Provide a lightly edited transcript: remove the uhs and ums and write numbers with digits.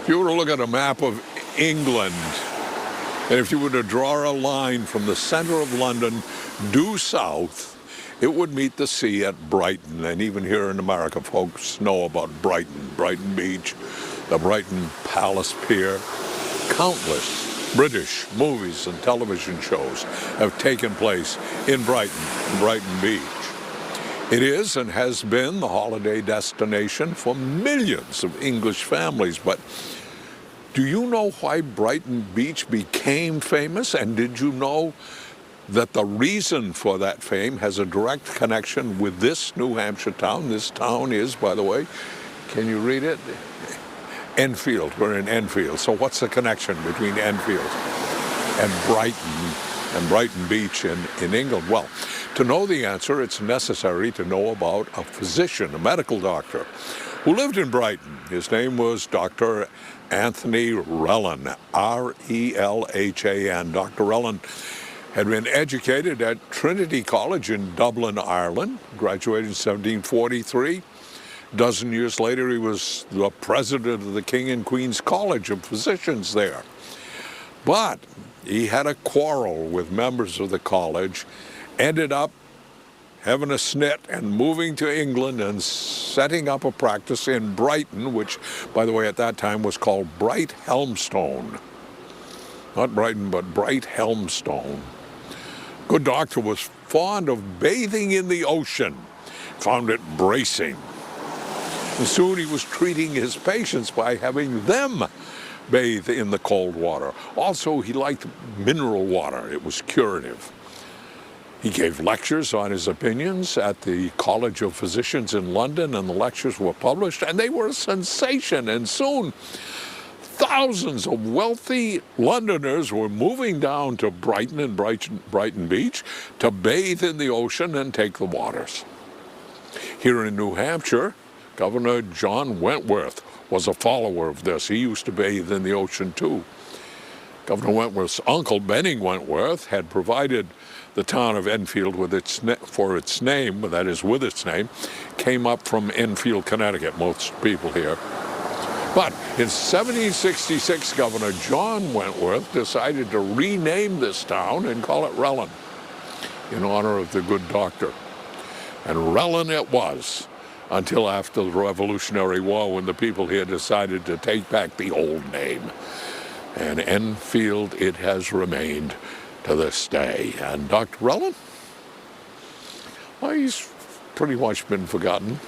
If you were to look at a map of England, and if you were to draw a line from the center of London due south, it would meet the sea at Brighton. And even here in America, folks know about Brighton, Brighton Beach, the Brighton Palace Pier. Countless British movies and television shows have taken place in Brighton Beach. It is and has been the holiday destination for millions of English families. But do you know why Brighton Beach became famous? And did you know that the reason for that fame has a direct connection with this New Hampshire town? This town is, by the way, can you read it? Enfield. We're in Enfield. So what's the connection between Enfield and Brighton Beach in England? Well, to know the answer, it's necessary to know about a physician, a medical doctor, who lived in Brighton. His name was Dr. Anthony Rellan, R-E-L-H-A-N. Dr. Rellan had been educated at Trinity College in Dublin, Ireland, graduated in 1743. A dozen years later, he was the president of the King and Queen's College of Physicians there. But he had a quarrel with members of the college, ended up having a snit and moving to England and setting up a practice in Brighton, which, by the way, at that time was called Brighthelmstone. Not Brighton, but Brighthelmstone. Good doctor was fond of bathing in the ocean, found it bracing. And soon he was treating his patients by having them bathe in the cold water. Also, he liked mineral water. It was curative. He gave lectures on his opinions at the College of Physicians in London, and the lectures were published, and they were a sensation. And soon, thousands of wealthy Londoners were moving down to Brighton and Brighton Beach to bathe in the ocean and take the waters. Here in New Hampshire, Governor John Wentworth was a follower of this. He used to bathe in the ocean too. Governor Wentworth's uncle, Benning Wentworth, had provided the town of Enfield with its name, that is, with its name, came up from Enfield, Connecticut, most people here. But in 1766, Governor John Wentworth decided to rename this town and call it Rellan in honor of the good doctor. And Rellan it was until after the Revolutionary War, when the people here decided to take back the old name. And Enfield it has remained to this day. And Dr. Rellan, well, he's pretty much been forgotten.